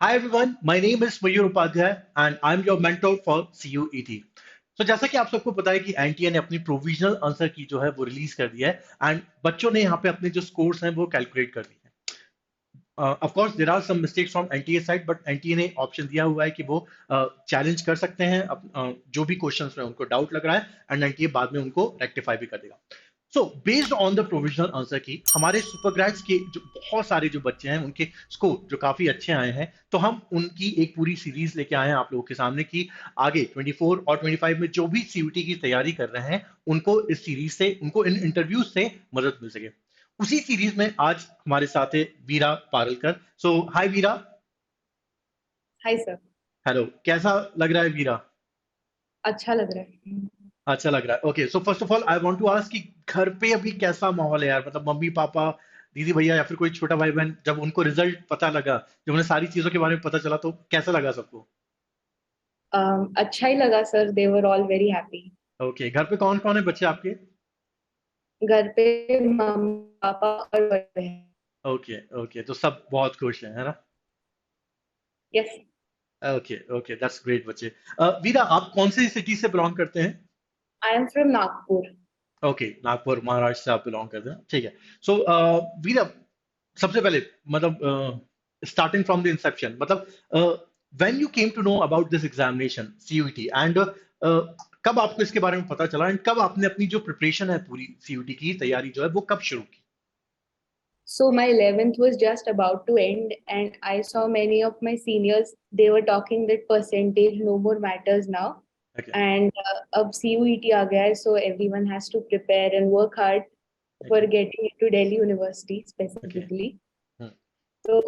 Hi everyone, my name is Mayur Upadhyay and I'm your mentor for CUET. तो जैसा कि आप सबको पता है कि एनटीए ने अपनी प्रोविजनल आंसर की जो है वो रिलीज कर दिया है एंड बच्चों ने यहाँ पे अपने जो स्कोर्स हैं वो कैलकुलेट कर दिए हैं। Of course there are some mistakes from NTA side but NTA ने ऑप्शन दिया हुआ है कि वो चैलेंज कर सकते हैं जो भी क्वेश्चंस में उनको डाउट लग रहा है एंड एनटीए बाद में उनको रेक्टिफाई भी कर देगा। So based on the provisional answer की हमारे सुपर ग्रेड्स के जो बहुत सारे जो बच्चे हैं उनके स्कोर जो काफी अच्छे आए हैं, तो हम उनकी एक पूरी सीरीज लेके आए हैं आप लोगों के सामने कि आगे 24 और 25 में जो भी सीयूटी की तैयारी कर रहे हैं उनको इस सीरीज से, उनको इन इंटरव्यूज से मदद मिल सके। उसी सीरीज में आज हमारे साथ है वीरा पारलकर। सो हाय वीरा। Hi sir. हेलो, कैसा लग रहा है वीरा? अच्छा लग रहा है। अच्छा लग रहा है। Okay, so first of all I want to ask कि घर पे अभी कैसा माहौल है यार, मतलब मम्मी पापा, दीदी भैया या फिर कोई छोटा भाई बहन, जब उनको रिजल्ट पता लगा, जब उन्हें सारी चीजों के बारे में पता चला, तो कैसा लगा सबको? अच्छा ही लगा sir, they were all very happy. Okay, घर पे कौन कौन है बच्चे आपके? घर पे मम्मी पापा और बड़ी बहन। ओके ओके, तो सब बहुत खुश हैं, है ना? Yes. Okay okay, that's great बच्चे। वीरा, आप कौन सी सिटी से बिलोंग करते हैं? आई am from Nagpur. Okay, Nagpur Maharashtra से आप बिलोंग करते हैं, ठीक है। सो वीरा, सबसे पहले मतलब स्टार्टिंग फ्रॉम द इंसेप्शन, मतलब when you came to know about this examination CUET and कब आपको इसके बारे में पता चला एंड कब आपने अपनी जो प्रिपरेशन है पूरी सीयूटी की तैयारी जो है वो कब शुरू की? So my 11th was just about to end and I saw many of my seniors, they were talking that percentage no more matters now. Okay And अब CUET आ गया है, so everyone has to prepare and work hard for okay getting into Delhi University okay. specifically. तो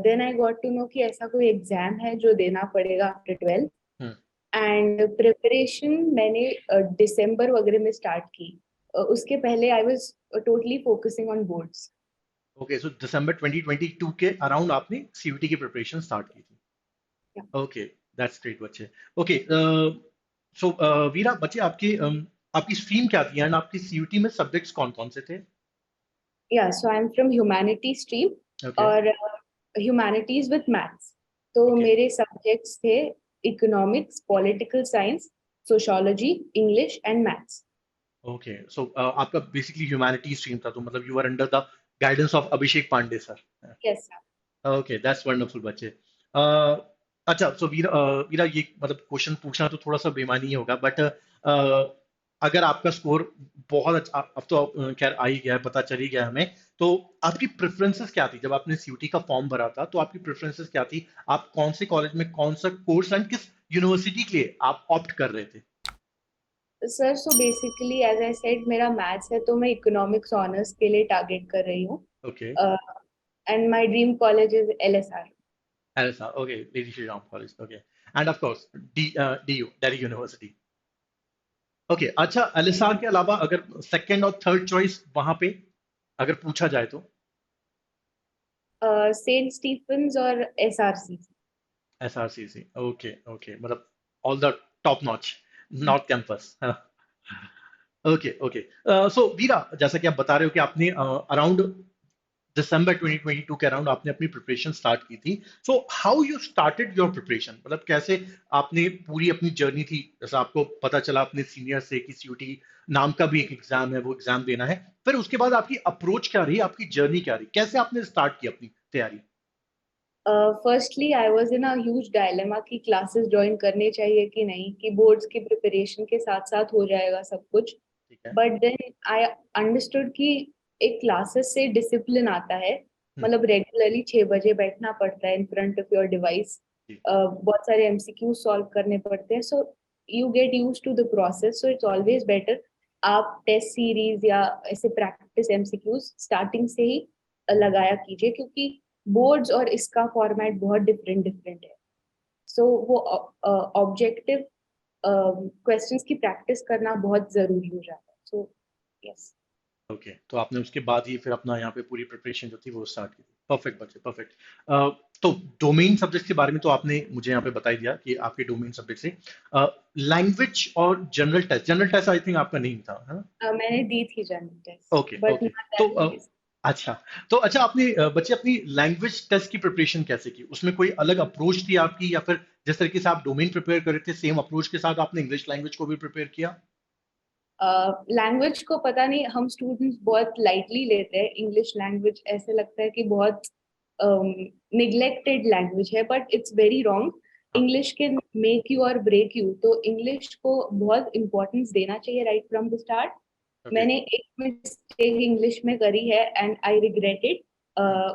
then I got to know कि ऐसा कोई exam है जो देना पड़ेगा आफ्टर 12th। एंड प्रिपरेशन मैंने दिसंबर वगैरह में स्टार्ट की। उसके पहले I was totally focusing on boards. Okay, so December 2022 के अराउंड आपने सीयूटी की प्रिपरेशन स्टार्ट की थी। ओके, दैट्स ग्रेट बच्चे। ओके, सो वीरा बच्चे, आपकी स्ट्रीम क्या थी एंड आपकी सीयूटी में सब्जेक्ट्स कौन कौन से थे? Yeah so I am from humanity stream. Okay और ह्यूमैनिटीज विद मैथ्स। तो ओके मेरे सब्जेक्ट्स थे economics, political science, sociology, English and maths. Okay, so आपका बेसिकली ह्यूमैनिटी स्ट्रीम था, तो मतलब you are under the guidance of Abhishek Pandey sir. Yes sir. Okay, that's wonderful बच्चे। अच्छा, सो वीरा, वीरा ये मतलब क्वेश्चन पूछना तो थोड़ा सा बेईमानी ही होगा, बट अगर आपका स्कोर बहुत अच्छा, अब तो खैर आ ही गया है, पता चल ही गया हमें, तो आपकी प्रेफरेंसेस क्या थी जब आपने सीयूटी का फॉर्म भरा था? तो आपकी प्रेफरेंसेस क्या थी? आप कौन से कॉलेज में कौन सा कोर्स एंड किस यूनिवर्सिटी के लिए आप ऑप्ट कर रहे थे? Sir so basically as I said मेरा मैथ्स है तो मैं इकोनॉमिक्स ऑनर्स के लिए टारगेट कर रही हूँ। Okay, and my dream college is LSR। LSR, okay, lady Shri Ram college, okay, end of course DU, Delhi university. Okay, अच्छा, एलएसआर के अलावा अगर सेकंड और थर्ड चॉइस वहां पे अगर पूछा जाए तो? सेंट स्टीफेंस और SRC। एसआरसीसी, ओके ओके, मतलब all the top notch north campus. Okay okay, so Veera, जैसा कि आप बता रहे हो कि आपने अराउंड दिसंबर 2022 के अराउंड आपने अपनी प्रिपरेशन स्टार्ट की थी। So how you started your preparation, मतलब कैसे आपने पूरी अपनी जर्नी थी? जैसा आपको पता चला अपने सीनियर से कि सीयूटी नाम का भी एक एग्जाम है, वो एग्जाम देना है, फिर उसके बाद आपकी अप्रोच क्या रही, आपकी जर्नी क्या रही, कैसे आपने स्टार्ट की अपनी तैयारी? Firstly I was in a huge dilemma कि क्लासेस ज्वाइन करने चाहिए कि नहीं, कि बोर्ड्स की प्रिपरेशन के साथ साथ हो जाएगा सब कुछ। ठीक है। बट देन आई अंडरस्टूड कि एक क्लासेस से डिसिप्लिन आता है। हम्म, मतलब रेगुलरली 6 बजे बैठना पड़ता है in front of your device. जी, बहुत सारे MCQ सॉल्व करने पड़ते हैं, so you get used to the process, so it's always better आप टेस्ट सीरीज या ऐसे प्रैक्टिस MCQs स्टार्टिंग से ही लगाया कीजिए, क्योंकि बोर्ड्स और इसका फॉर्मेट बहुत डिफरेंट डिफरेंट है। सो वो ऑब्जेक्टिव क्वेश्चंस की प्रैक्टिस करना बहुत जरूरी हो जाता है। So yes. ओके, तो आपने उसके बाद ही फिर अपना यहाँ पे पूरी प्रिपरेशन जो थी वो स्टार्ट की थी। परफेक्ट बच्चे, परफेक्ट। तो डोमेन सब्जेक्ट के बारे में तो आपने मुझे यहाँ पे बता ही दिया कि आपके डोमेन सब्जेक्ट से लैंग्वेज और जनरल टेस्ट आई थिंक आपका नहीं था, है ना? मैंने दी थी general test okay but okay, not तो दैट नाइस। अच्छा, तो अच्छा आपने बच्चे अपनी लैंग्वेज टेस्ट की प्रिपरेशन कैसे की? उसमें कोई अलग अप्रोच थी आपकी, या फिर जिस तरीके से आप डोमेन प्रिपेयर कर रहे थे सेम अप्रोच के साथ आपने इंग्लिश लैंग्वेज को भी प्रिपेयर किया? लैंग्वेज को पता नहीं, हम स्टूडेंट्स बहुत लाइटली लेते हैं इंग्लिश लैंग्वेज, ऐसे लगता है कि बहुत निग्लेक्टेड लैंग्वेज है, बट इट्स वेरी रॉन्ग। हाँ। इंग्लिश कैन मेक यू और ब्रेक यू, तो इंग्लिश को बहुत इंपॉर्टेंस देना चाहिए right from the start. Okay. मैंने एक मिस्टेक इंग्लिश में करी है एंड आई रिग्रेट इट।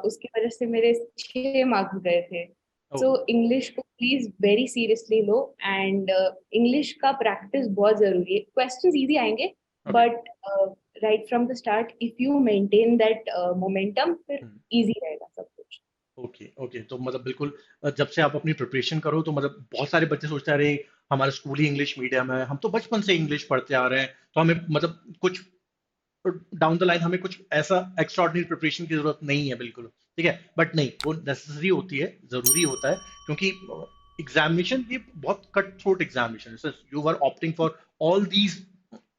उसकी वजह से मेरे 6 मार्क्स गए थे। ओह। सो इंग्लिश को please very seriously low, and English का प्रैक्टिस बहुत जरूरी है। क्वेश्चंस इजी आएंगे, okay. But right from the start if you maintain that momentum, फिर इजी रहेगा सब कुछ। ओके ओके, तो मतलब बिल्कुल जब से आप अपनी प्रिपरेशन करो तो मतलब बहुत सारे बच्चे सोचते हैं, अरे हमारा स्कूल ही इंग्लिश मीडियम है, हम तो बचपन से इंग्लिश पढ़ते आ रहे हैं, तो हमें मतलब कुछ डाउन द लाइन हमें कुछ ऐसा एक्स्ट्राऑर्डिनरी प्रिपरेशन की जरूरत नहीं है बिल्कुल। ठीक है, बट नहीं, वो नेसेसरी होती है, जरूरी होता है, क्योंकि एग्जामिनेशन ये बहुत कट थ्रोट एग्जामिनेशन है। You are opting for all these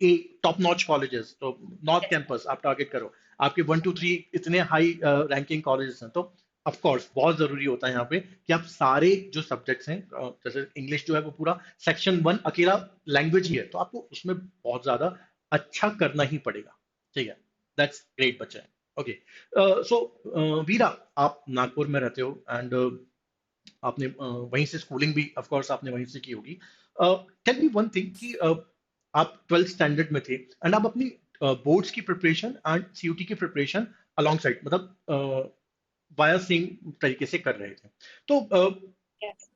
a top notch colleges, तो नॉर्थ कैंपस आप टारगेट करो, आपके 1 2 3 इतने हाई रैंकिंग कॉलेजेस हैं, तो ऑफ कोर्स बहुत जरूरी होता है यहाँ पे कि आप सारे जो सब्जेक्ट्स हैं, जैसे इंग्लिश जो है वो पूरा सेक्शन 1 अकेला लैंग्वेज ही है, तो आपको उसमें बहुत ज्यादा अच्छा करना ही पड़ेगा। ठीक है, दैट्स ग्रेट बच्चा है। ओके, सो वीरा, आप नागपुर में रहते हो एंड आपने वहीं से स्कूलिंग भी ऑफ कोर्स आपने वहीं से की होगी। टेल मी वन थिंग कि आप 12th स्टैंडर्ड में थे एंड आप अपनी बोर्ड्स की प्रिपरेशन एंड सीयूटी की प्रिपरेशन अलोंग साइड, मतलब वाया सेम तरीके से कर रहे थे, तो Yes.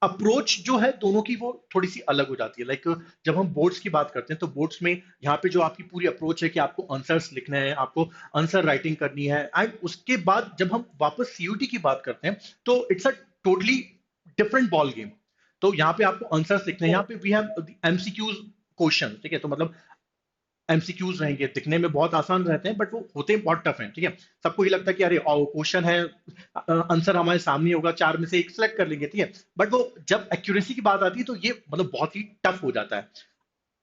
अप्रोच जो है दोनों की वो थोड़ी सी अलग हो जाती है। लाइक जब हम बोर्ड्स की बात करते हैं तो बोर्ड्स में यहाँ पे जो आपकी पूरी अप्रोच है कि आपको आंसर्स लिखने हैं, आपको आंसर राइटिंग करनी है, एंड उसके बाद जब हम वापस सीयूटी की बात करते हैं तो it's a totally different ball game. तो यहाँ पे आपको आंसर्स लिखने हैं, यहाँ पे वी हैव एमसीक्यूज क्वेश्चन। ठीक है, तो मतलब एमसीक्यूज रहेंगे, दिखने में बहुत आसान रहते हैं बट वो होते हैं बहुत टफ हैं। ठीक है, सबको ये लगता है कि अरे क्वेश्चन है, आंसर हमारे सामने होगा, चार में से एक सिलेक्ट कर लेंगे। ठीक है, बट वो जब एक्यूरेसी की बात आती है तो ये मतलब बहुत ही टफ हो जाता है।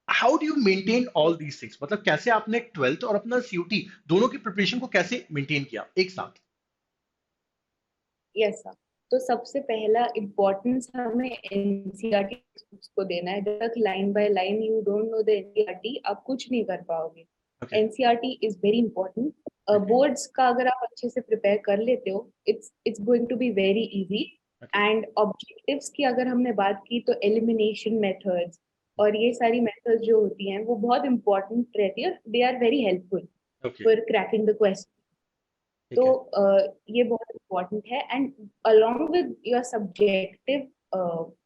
How do you maintain all these things, मतलब कैसे आपने 12th और अपना सीयूटी दोनों की प्रिपरेशन को कैसे मेंटेन किया एक साथ? Yes sir. तो सबसे पहला इम्पोर्टेंस हमें एनसीईआरटी को देना है। जब तक line by line you don't know the NCERT, आप कुछ नहीं कर पाओगे। Okay. NCERT is very important. Okay. Boards का अगर आप अच्छे से प्रिपेयर कर लेते हो, it's going to be very easy. Okay. And objectives की अगर हमने बात की, तो एलिमिनेशन मेथड्स और ये सारी मेथड्स जो होती हैं वो बहुत इंपॉर्टेंट रहती है, they are very helpful okay. For cracking the question. तो ठीक है। ये बहुत इम्पोर्टेंट है, and along with your subjective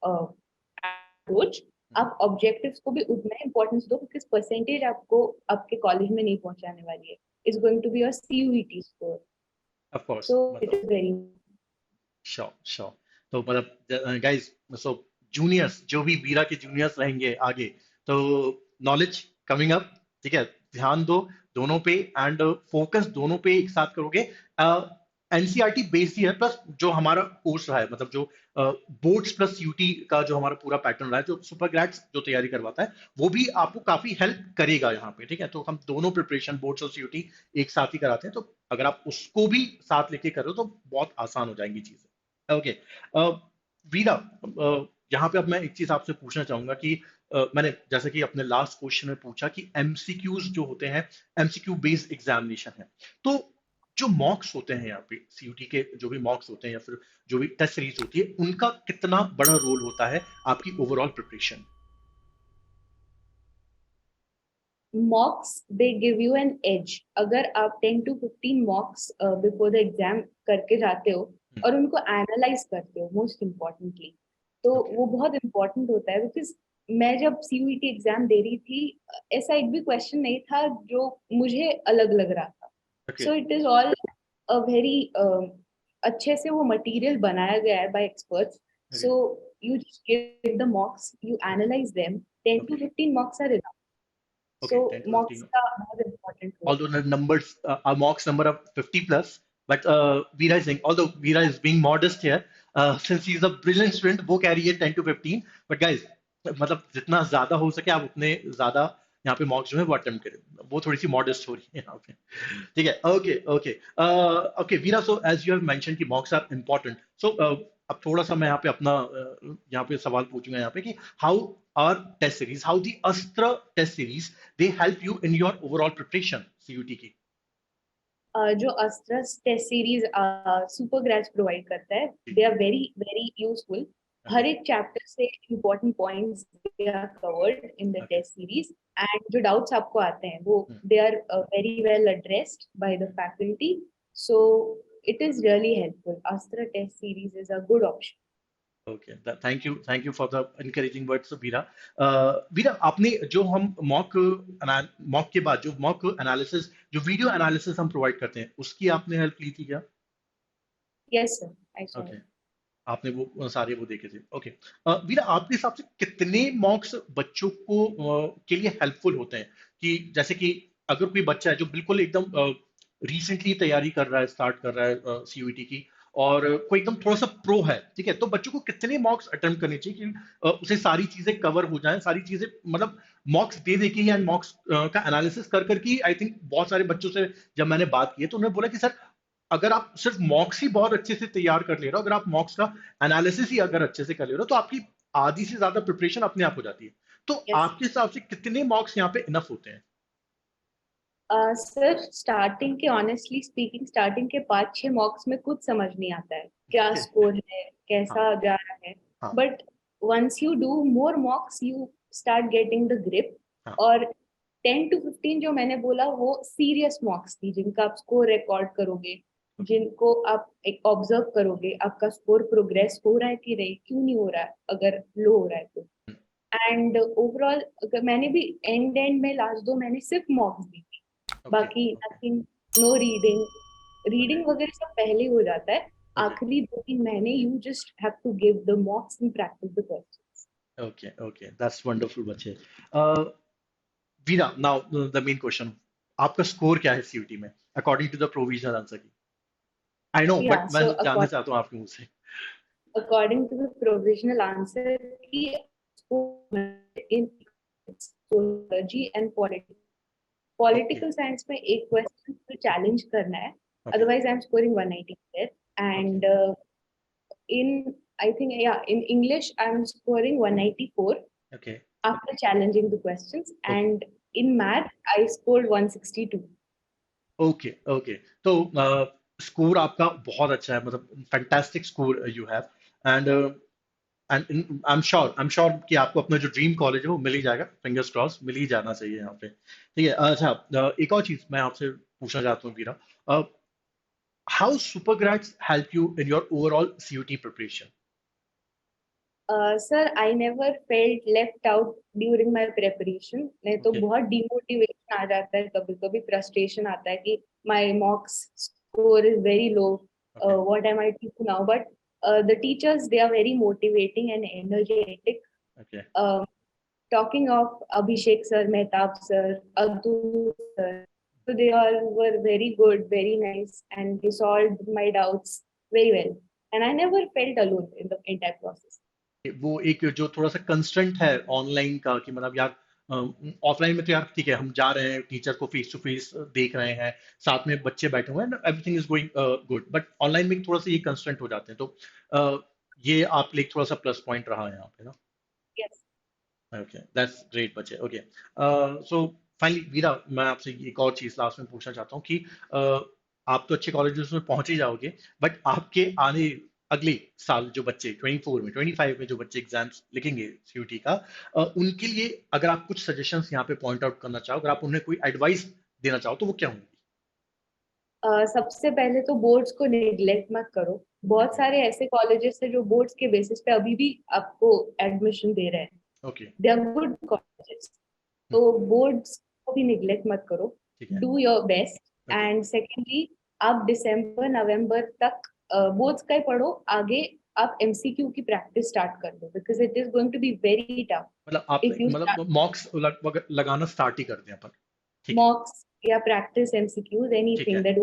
approach, आप ऑब्जेक्टिव्स को भी उतना इम्पोर्टेंस दो, क्योंकि परसेंटेज आपको आपके कॉलेज में नहीं पहुंचाने वाली है। Is going to be your CUET score. Of course, so it मतलब इज वेरी। Sure sure. तो मतलब गाइस, सो जूनियर्स जो भी वीरा के जूनियर्स रहेंगे आगे, तो नॉलेज कमिंग अप। ठीक है, ध्यान दो दोनों पे एंड फोकस दोनों पे एक साथ करोगे। एनसीईआरटी बेस्ड ही है, प्लस जो हमारा कोर्स रहा है, मतलब जो बोर्ड्स प्लस यूटी का जो हमारा पूरा पैटर्न रहा है, जो सुपर ग्रेड्स जो तैयारी करवाता है, वो भी आपको काफी हेल्प करेगा यहाँ पे। ठीक है, तो हम दोनों प्रिपरेशन बोर्ड्स और सीयूटी एक साथ ही कराते हैं, तो अगर आप उसको भी साथ लेके करो तो बहुत आसान हो जाएंगी चीजें। ओके, वीरा, यहाँ पे अब मैं एक चीज आपसे पूछना चाहूंगा कि मैंने जैसे कि अपने लास्ट क्वेश्चन में पूछा कि एमसीक्यूज जो होते हैं, एमसीक्यू बेस्ड एग्जामिनेशन है, तो जो मॉक्स होते हैं यहाँ पे सीयूटी के, जो भी मॉक्स होते हैं या फिर जो भी टेस्ट सीरीज होती है, उनका कितना बड़ा रोल होता है आपकी overall preparation? Mocks they give you an edge. अगर आप 10 to 15 mocks before the exam करके जाते हो और उनको एनालाइज करते हो, मोस्ट इम्पोर्टेंटली, तो ओके। वो बहुत इंपॉर्टेंट होता है। बिकॉज मैं जब सीयूईटी एग्जाम दे रही थी, ऐसा एक भी क्वेश्चन नहीं था जो मुझे अलग लग रहा था। Okay. So it is all a very अच्छे से वो मटेरियल बनाया गया है by experts. Okay. So you just give the mocks, you analyse them. 10 to 15 mocks are enough. Okay, so 10 to mocks 15, का बहुत important role although the numbers our mocks number of 50 plus, but Veera is saying, although Veera is being modest here, since he's a brilliant student, वो कह रही है 10 to 15, but guys, मतलब जितना ज्यादा हो सके आप उतने ज्यादा यहाँ पे मॉक्स जो है वो अटेम्प्ट करे, वो थोड़ी सी मॉडेस्ट हो रही है यहाँ पे। ठीक है, okay okay okay Veera, so as you have mention कि मॉक्स आर इम्पोर्टेंट, सो अब थोड़ा सा मैं यहाँ पे अपना यहाँ पे सवाल पूछूंगा यहाँ पे कि how are test series, how the Astra test series they help you in your overall preparation CUET की? जो Astra's test series Super Grades provide करता है, they are very very useful. Okay हर एक चैप्टर से important points they are covered in the okay test series, and जो doubts आपको आते हैं वो they are very well addressed by the faculty, so it is really helpful. Astra test series is a good option. Okay, thank you for the encouraging words Veera. Veera, आपने जो हम mock के बाद जो मॉक एनालिसिस, जो वीडियो एनालिसिस हम provide करते हैं, उसकी आपने हेल्प ली थी क्या? Yes sir, I saw. Okay, आपने वो सारे वो देखे थे, ओके। वीरा, आपके हिसाब से कितने मॉक्स बच्चों को के लिए हेल्पफुल होते हैं? कि जैसे कि अगर कोई बच्चा है जो बिल्कुल एकदम रिसेंटली तैयारी कर रहा है, स्टार्ट कर रहा है सीयूईटी की, और कोई एकदम थोड़ा सा प्रो है, ठीक है, तो बच्चों को कितने मॉक्स अटेम्प्ट करने चाहिए कि उसे सारी चीजें कवर हो जाएं, सारी चीजें मतलब मॉक्स दे दे के या मॉक्स का एनालिसिस कर करके? आई थिंक बहुत सारे बच्चों से जब मैंने बात की है तो उन्होंने बोला कि सर, अगर आप सिर्फ मॉक्स ही बहुत अच्छे से तैयार कर ले रहे हो, अगर आप मॉक्स का एनालिसिस ही अगर अच्छे से कर ले रहे हो, तो आपकी आधी से ज्यादा प्रिपरेशन अपने आप हो जाती है। तो यस आपके हिसाब से कितने मॉक्स यहाँ पे इनफ होते हैं? सर, स्टार्टिंग के ऑनेस्टली स्पीकिंग स्टार्टिंग के 5-6 मॉक्स में कुछ समझ नहीं आता है क्या ओके, स्कोर है, हाँ कैसा जा रहा है। हाँ but once you do more mocks you start getting the grip. हाँ, और 10 to 15 जो मैंने बोला वो सीरियस मॉक्स थी, जिनका आप स्कोर रिकॉर्ड करोगे, ओके जिनको आप एक ऑब्जर्व करोगे आपका स्कोर प्रोग्रेस हो रहा है कि नहीं, क्यों नहीं हो रहा है, अगर लो हो रहा है तो। एंड ओवरऑल अगर मैंने भी एंड एंड में लास्ट 2 महीने सिर्फ मॉक्स दी, ओके बाकी okay nothing, no reading. Okay reading वगैरह सब पहले हो जाता है, ओके आखिरी 2-3 महीने you just have to give the mocks and practice the questions. Okay okay, that's wonderful बच्चे। Veera, now the main question, आपका स्कोर क्या है सीयूटी में according to the provisional answer key? I no, या बट मैं सो जानना चाहता हूँ आपके मुंह से। According to the provisional answer key in sociology and politics, okay political science में एक क्वेश्चन तो चैलेंज करना है, okay otherwise I'm scoring 190 there. Okay And in I think, yeah, in English I'm scoring 194 okay after challenging the questions, okay and in math I scored 162. Okay okay, तो score आपका बहुत अच्छा है, मतलब fantastic score you have. And and I am sure कि आपको अपना जो ड्रीम कॉलेज है वो मिल ही जाएगा, फिंगर्स क्रॉस, मिल ही जाना चाहिए यहाँ पे। ठीक है, अच्छा, एक और चीज मैं आपसे पूछना चाहता हूँ Veera, how Super Grades help you in your overall CUET preparation? Sir, I never felt left out during my preparation. नहीं तो ओके बहुत डिमोटिवेशन आ जाता है, कभी कभी फ्रस्ट्रेशन आता है कि my mocks score is very low. Okay What am I to do now? But the teachers, they are very motivating and energetic. Okay Um, Talking of Abhishek sir, Mehtab sir, Abdul sir, so they all were very good, very nice, and they solved my doubts very well. And I never felt alone in the entire process. वो एक जो थोड़ा सा constraint है online का, कि मतलब यार ऑफलाइन में तो यार ठीक है, हम जा रहे हैं, टीचर को फेस टू फेस देख रहे हैं, साथ में बच्चे बैठे हुए हैं, everything is going good, but online में थोड़ा सा ये कंस्ट्रेंट हो जाते हैं, तो uh, ये आप लिए थोड़ा सा प्लस पॉइंट रहा है यहाँ पे ना? Yes. ओके, दैट्स ग्रेट बच्चे, ओके। सो फाइनली वीरा, मैं आपसे एक और चीज लास्ट में पूछना चाहता हूँ कि आप तो अच्छे कॉलेजेस में पहुंच ही जाओगे, बट आपके आने अगले साल जो बच्चे 24 में 25 में जो बच्चे एग्जाम्स लिखेंगे सीयूटी का, उनके लिए अगर आप कुछ सजेशंस यहाँ पे पॉइंट आउट करना चाहो, अगर आप उन्हें कोई एडवाइस देना चाहो, तो वो क्या होंगी? सबसे पहले तो बोर्ड्स को निग्लेक्ट मत करो। बहुत ओके सारे ऐसे कॉलेजेस हैं जो बोर्ड्स के बेसिस पे अभी भी आपको एडमिशन दे रहे हैं, okay, they are good colleges. तो बोर्ड्स को भी निग्लेक्ट मत करो, ठीक है, do your best. Okay, and secondly, आप दिसंबर नवंबर तक बोर्ड्स का ही पढ़ो, आगे आप एमसीक्यू की प्रैक्टिस स्टार्ट कर दो, because it is going to be very tough मतलब आप इफ यू मतलब मॉक्स लगाना स्टार्ट ही कर दें अपन? ठीक है, मॉक्स या प्रैक्टिस एमसीक्यूज, ठीक एनीथिंग है, दैट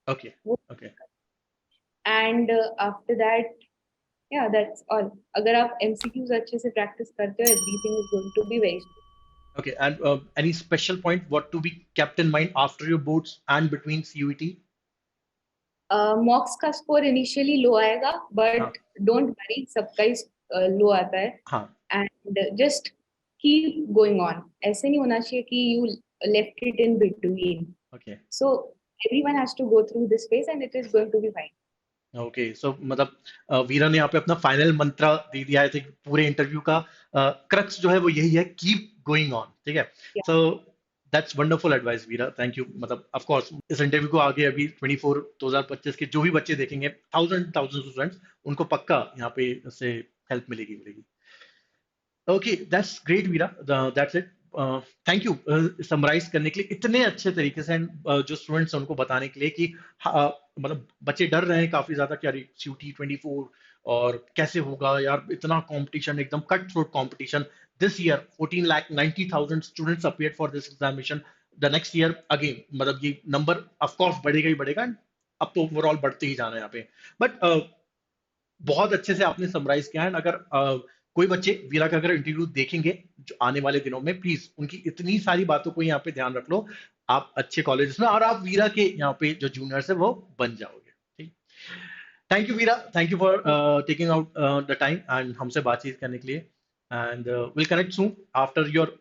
ओके वो। ओके एंड आफ्टर दैट, या दैट्स ऑल। अगर आप एमसीक्यूज अच्छे से प्रैक्टिस करते हो, everything is going to be very smooth. Okay, and any special point what to be kept in mind after your boards and between CUET? मॉक्स का score initially लो आएगा, हाँ बट डोंट वरी, सबका ही लो आता है. हाँ. And just keep going on. ऐसे नहीं होना चाहिए कि you left it in between. Okay. So everyone has to go through this phase and it is going to be fine. Okay, so मतलब वीरा ने यहाँ पे अपना फाइनल मंत्र दे दिया है, पूरे इंटरव्यू का क्रक्स जो है वो यही है, कीप गोइंग ऑन. ठीक है, Yeah. So that's wonderful advice Veera, thank you. मतलब ऑफ कोर्स इस इंटरव्यू को आगे अभी 2025 के जो भी बच्चे देखेंगे, थाउजेंड स्टूडेंट्स, उनको पक्का यहाँ पे इससे हेल्प मिलेगी मिलेगी. Okay, that's great Veera, that's it. Thank you summarise करने के लिए इतने अच्छे तरीके से, एंड जो स्टूडेंट्स हैं उनको बताने के लिए कि मतलब बच्चे डर रहे हैं काफी ज्यादा कि अरे CUET 24 और कैसे होगा यार, इतना कंपटीशन, एकदम cut throat competition. This year 14,90,000 students appeared for this examination. The next year again, मतलब ये नंबर ऑफ कोर्स बढ़ेगा ही बढ़ेगा, and अब तो ओवरऑल बढ़ते ही जाना है यहाँ पे. बट बहुत अच्छे से आपने समराइज किया है. अगर कोई बच्चे वीरा का अगर इंटरव्यू देखेंगे जो आने वाले दिनों में, प्लीज उनकी इतनी सारी बातों को यहाँ पे ध्यान रख लो. आप अच्छे कॉलेज में और आप वीरा के यहाँ पे जो जूनियर्स है वो बन जाओगे. ठीक. Thank you Veera, thank you for taking out the time and हमसे बातचीत करने के लिए. And will connect soon after your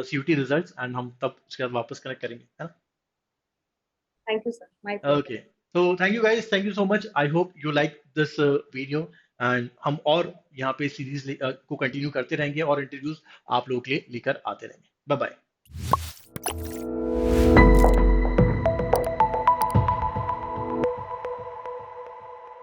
CUET results, and हम तब उसके बाद वापस कनेक्ट करेंगे, है थैंक यू सर, माय ना. Pleasure. Okay, so thank you guys, thank you so much. I hope you like this video, and हम और यहाँ पे सीरीज को कंटिन्यू करते रहेंगे और इंटरव्यूज आप लोगों के लिए लेकर आते रहेंगे. Bye bye.